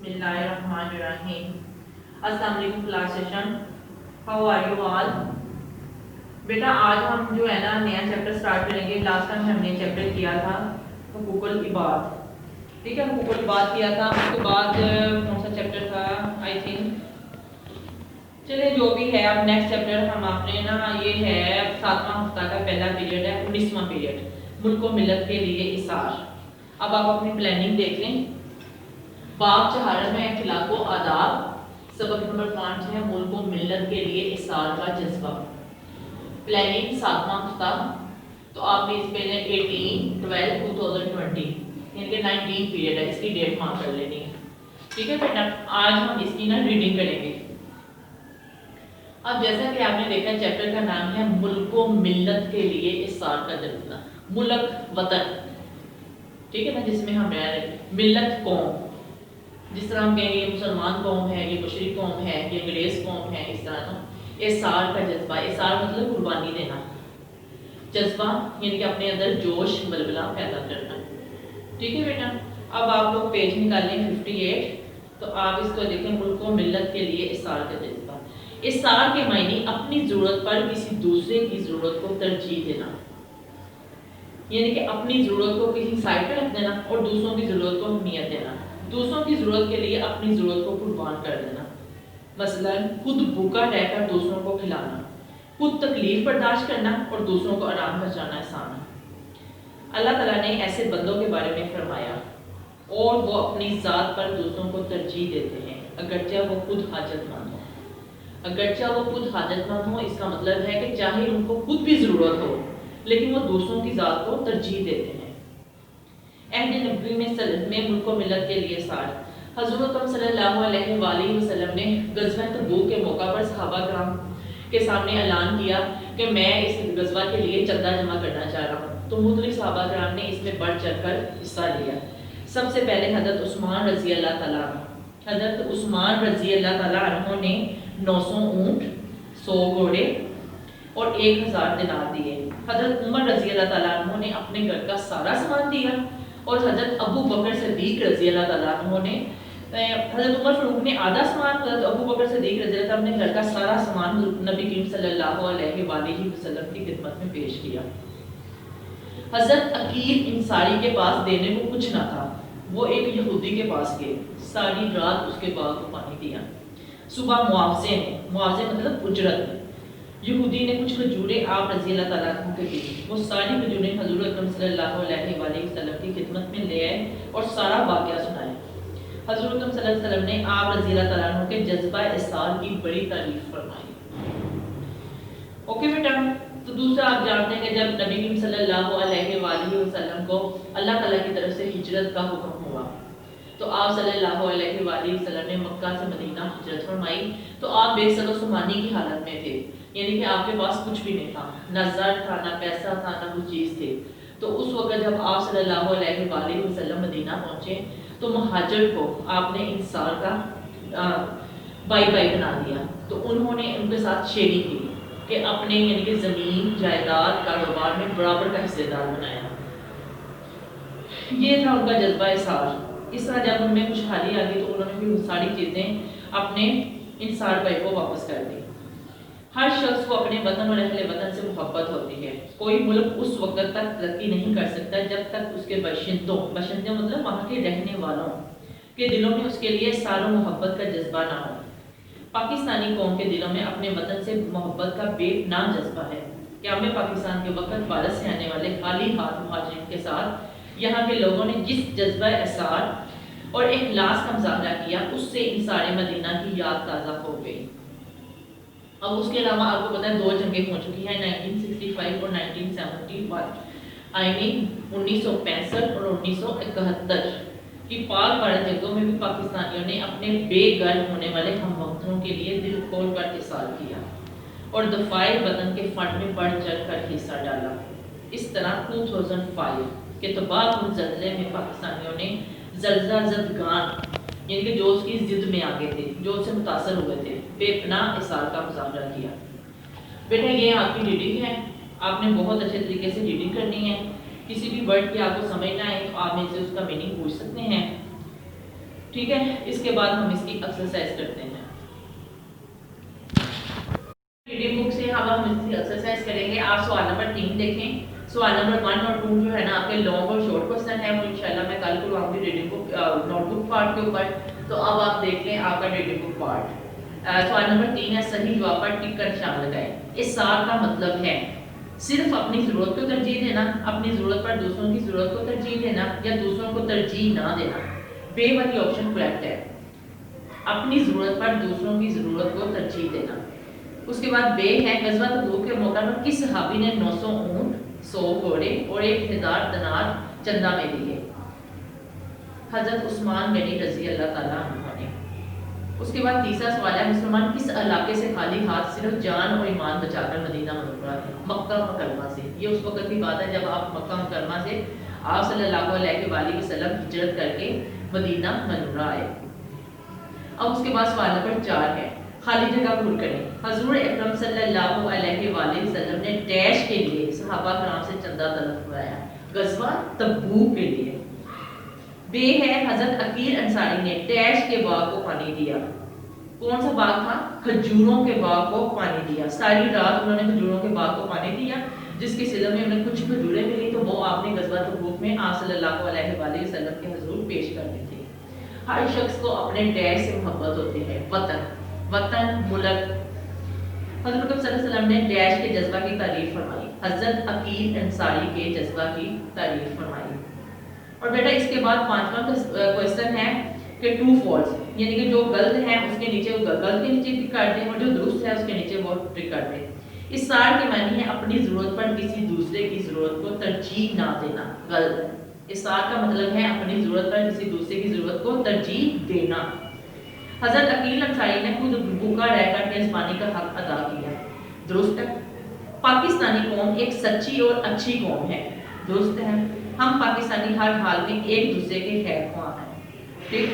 Bismillahirrahmanirrahim. अस्सलाम वालेकुम class session. How are you all? बेटा आज हम जो है ना नया चैप्टर स्टार्ट करेंगे. लास्ट टाइम हमने चैप्टर किया था हुकूकुल इबाद. ठीक है, हुकूकुल इबाद किया था. उसके बाद कौन सा चैप्टर था? आई थिंक चलिए जो भी है, अब नेक्स्ट चैप्टर हम आपने ना ये है 7वां हफ्ता का पहला पीरियड है, 19वां पीरियड, मुल्क व मिल्लत के लिए इसार. अब आप अपनी प्लानिंग देख लें. बाब चहारा में इख्तिलाफ व आदाब. सबक नंबर 5 है मुल्क व मिल्लत के लिए इसार का जज्बा. प्लानिंग 7वां हफ्ता. तो आपने इस पे 18/12/2020 यानी कि 19 पीरियड है, इसकी डेट मार्क कर लेनी है. ठीक है बेटा, आज हम इसकी ना रीडिंग करेंगे. अब जैसा कि आपने देखा चैप्टर का नाम है मुल्क व मिल्लत के लिए इसार का जज्बा. मुल्क वतन, ठीक है ना, जिसमें हम रह रहे हैं. मिल्लत कौम, जिस तरह हम कहेंगे मुसलमान कौम है, ये मुशरिक कौम है, ये अंग्रेज कौम है, इस तरह ना. इसार का जज्बा, इसार मतलब कुर्बानी देना. जज्बा यानी कि अपने अंदर जोश बलबला पैदा करना. ठीक है बेटा, अब आप लोग पेज निकालें 58. तो आप इसको देखें, मुल्क व मिल्लत के लिए इसार का जज्बा. इसार के मायने अपनी ज़रूरत पर किसी दूसरे की ज़रूरत को तरजीह देना, यानी कि अपनी ज़रूरत को किसी साइड पर रख देना और दूसरों की ज़रूरत को अहमियत देना. दूसरों की ज़रूरत के लिए अपनी ज़रूरत को कुर्बान कर देना. मसलन खुद भूखा रहकर दूसरों को खिलाना, खुद तकलीफ बर्दाश्त करना और दूसरों को आराम पहुंचाना आसान है. अल्लाह ताला ने ऐसे बंदों के बारे में फरमाया, और वो अपनी ज़ात पर दूसरों को तरजीह देते हैं अगरचे वो खुद हाजतमंद हो. अगरचे वो खुद हाजतमंद हो, इसका मतलब है कि चाहे उनको खुद भी ज़रूरत हो, लेकिन वो दूसरों की ज़ात को तरजीह देते हैं. अहद नबवी में मुल्क व मिल्लत के लिए सार. हज़रत सल्लल्लाहु अलैहि वसल्लम ने गज़वा तबूक के मौका पर सहाबा कराम के सामने ऐलान किया कि मैं इस गज़वा के लिए चंदा जमा करना चाह रहा हूँ. तो मुख्तलिफ सहाबा कराम ने इसमें बढ़ चढ़कर हिस्सा लिया. सबसे पहले हज़रत उस्मान रज़ी अल्लाह तआला अन्हु. हज़रत उस्मान रज़ी अल्लाह तआला अन्हु ने 900 ऊँट, 100 घोड़े और 1000 दिनार दिए. हज़रत उमर रज़ी अल्लाह तआला अन्हु ने अपने घर का सारा सामान दिया. और हज़रत अबू बकर सिद्दीक़ रज़ी अल्लाह तआला अन्हु ने, हज़रत उमर फारूक ने आधा सामान, हज़रत अबू बकर सिद्दीक़ रज़ी अल्लाह तआला ने घर का सारा सामान नबी करीम सल्लल्लाहु अलैहि वसल्लम की खिदमत में पेश किया. हज़रत अकील इंसारी के पास देने को कुछ ना था. वो एक यहूदी के पास गए, सारी रात उसके बाग को पानी दिया. सुबह मुआवजे मतलब उजरत, यहूदी ने कुछ खजूरें आप रज़ी अल्लाह तआला अन्हु को दी. वो सारी खजूरें हज़रत अकरम सल्लल्लाहु अलैहि वसल्लम की खिदमत में ले आए और सारा वाक़या सुनाया. हज़रत अकरम सल्लल्लाहु अलैहि वसल्लम ने आप रज़ी अल्लाह तआला अन्हु के जज्बा इसार की बड़ी तारीफ फरमाई. ओके बेटा, तो दूसरा आप जानते हैं कि जब नबी करीम सल्लल्लाहु अलैहि वसल्लम को अल्लाह ताला की तरफ से हिजरत का हुक्म हुआ, तो आप सल्लल्लाहु अलैहि वसल्लम ने मक्का से मदीना हिजरत फरमाई. तो आप बेसरो सुमानी की हालत में थे, यानी कि आपके पास कुछ भी नहीं था, ना ज़र था, ना पैसा था, ना कुछ चीज़ थी. तो उस वक्त जब आप सल्लल्लाहु अलैहि वसल्लम मदीना पहुँचे तो मुहाजिर को आपने इंसार का बाई बना दिया. तो उन्होंने उनके साथ शेयरिंग की कि अपने यानी कि ज़मीन जायदाद कारोबार में बराबर का हिस्सेदार बनाया. ये था उनका जज्बा इसार. इस तरह जब उनमें खुशहाली आ गई तो उन्होंने भी सारी चीज़ें अपने इंसार भाई को वापस कर दी. हर शख्स को अपने वतन और अहले वतन से मोहब्बत होती है. कोई मुल्क उस वक्त तक तरक्की नहीं कर सकता जब तक उसके बशिंदों मतलब वहाँ के रहने वालों के दिलों में उसके लिए सारो मोहब्बत का जज्बा ना हो. पाकिस्तानी कौम के दिलों में अपने वतन से मोहब्बत का बेपनाह जज्बा है. क़याम पाकिस्तान के वक्त भारत से आने वाले खाली हाथ मुहाजिरीन के साथ यहाँ के लोगों ने जिस जज्बा इसार और इखलास का मुजाहरा किया, उससे इंसार मदीना की याद ताज़ा हो गई. अब उसके अलावा आपको पता है 2 जंगें हो चुकी हैं, 1965 और 1971. आई मीन 1965 और 1971 की पाक भारत जंगों में भी पाकिस्तानियों ने अपने बेघर होने वाले हमवतनों के लिए दिल खोल कर इसार किया और दफाए वतन के फंड में बढ़ चढ़ कर हिस्सा डाला. इस तरह 2005 के तबाहकुन ज़ल्ज़ले में पाकिस्तानियों ने ज़ल्ज़ला ज़दगान यानी कि जो उसकी जिद में आगे थे, जो उससे मुतासर हुए थे, बेपनाह इसार का मुजाहरा किया. बेटा ये आपकी रीडिंग है, आपने बहुत अच्छे तरीके से रीडिंग करनी है. किसी भी वर्ड की आपको समझ ना आए तो आप मेरे से उसका मीनिंग पूछ सकते हैं. ٹھیک ہے، اس کے بعد ہم اس کی ایکسرسائز کرتے ہیں. ریڈنگ بک سے اب ہم اس کی ایکسرسائز کریں گے. آپ سوال نمبر 3 دیکھیں. سوال نمبر 1 اور 2 جو ہے نا آپ کے لانگ اور شارٹ کوسچن ہے، وہ انشاءاللہ میں کل کرواؤں گی ریڈنگ بک نوٹ بک پارٹ کے اوپر. تو اب آپ دیکھ لیں آپ کا ریڈنگ بک پارٹ. سوال نمبر 3 ہے، صحیح جواب پر ٹک کر نشان لگائیں. اس سار کا مطلب ہے صرف اپنی ضرورت کو ترجیح دینا، اپنی ضرورت پر دوسروں کی ضرورت کو ترجیح دینا، یا دوسروں کو ترجیح نہ دینا. بے والی آپشن کریکٹ ہے. اپنی ضرورت پر دوسروں کی ضرورت کو ترجیح دینا. اس کے بعد بے ہے، غزوہ تبوک کے موقع پر کس صحابی نے 900 اونٹ، 100 گھوڑے اور 1000 دینار چندہ میں دیے؟ حضرت عثمان غنی رضی اللہ تعالیٰ عنہ نے. اس کے بعد تیسرا سوال ہے، مسلمان کس علاقے سے خالی ہاتھ صرف جان اور ایمان بچا کر مدینہ منورہ ہے؟ مکہ مکرمہ سے. یہ اس وقت کی بات ہے جب آپ مکہ مکرمہ سے آپ صلی اللہ علیہ وآلہ وسلم ہجرت کر کے مدینہ منورہ آئے. اب اس کے بعد سوال نمبر 4 ہے، خالی جگہ پر کریں. حضور اکرم صلی اللہ علیہ وآلہ وسلم نے ڈیش کے لیے صحابہ کرام سے چندہ طلب کرایا؟ غزوہ تبوک کے لیے. بے ہے، حضرت عقیل انصاری نے ڈیش کے باغ کو پانی دیا. کون سا باغ تھا؟ کھجوروں کے باغ کو پانی دیا. ساری رات انہوں نے کھجوروں کے باغ کو پانی دیا، جس کے صلہ میں انہیں کچھ کھجوریں ملی تو وہ آپ نے غزوہ تبوک میں آپ صلی اللہ علیہ وآلہ وسلم کے حضور پیش کر دی تھی. ہر شخص کو اپنے ڈیش سے محبت ہوتی ہے. وطن، ملک. حضرت صلی اللہ علیہ وسلم نے ڈیش کے جذبہ کی تعریف فرمائی. حضرت عقیل انصاری کے جذبہ کی تعریف فرمائی. اور بیٹا اس کے بعد 5واں کوسچن ہے کہ ٹرو فالس، یعنی کہ جو غلط ہے اس کے نیچے غلط کے نیچے ٹک کر دیں اور جو درست ہے اس کے نیچے وہ ٹک کر دیں. اس سار کے معنی ہے اپنی ضرورت پر کسی دوسرے کی ضرورت کو ترجیح نہ دینا. غلط ہے. اس سار کا مطلب ہے اپنی ضرورت پر کسی دوسرے کی ضرورت کو ترجیح دینا. حضرت عقیل انصاری نے خود بھوکا رہ کر میزبانی کا حق ادا کیا. درست ہے. پاکستانی قوم ایک سچی اور اچھی قوم ہے. درست ہے. ہم پاکستانی ہر حال میں ایک دوسرے کے خیر خواہ ہیں. ٹھیک.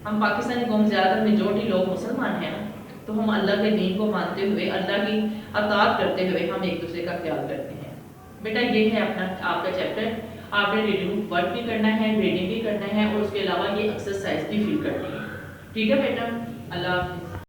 ہم پاکستانی قوم زیادہ تر میجورٹی لوگ مسلمان ہیں نا، تو ہم اللہ کے دین کو مانتے ہوئے اللہ کی اطاعت کرتے ہوئے ہم ایک دوسرے کا خیال کرتے ہیں. بیٹا یہ ہے اپنا آپ کا چیپٹر. آپ نے ریڈنگ ورک بھی کرنا ہے، ریڈنگ بھی کرنا ہے اور اس کے علاوہ یہ ایکسرسائز بھی فل کرنی ہے. ٹھیک ہے بیٹا. اللہ حافظ.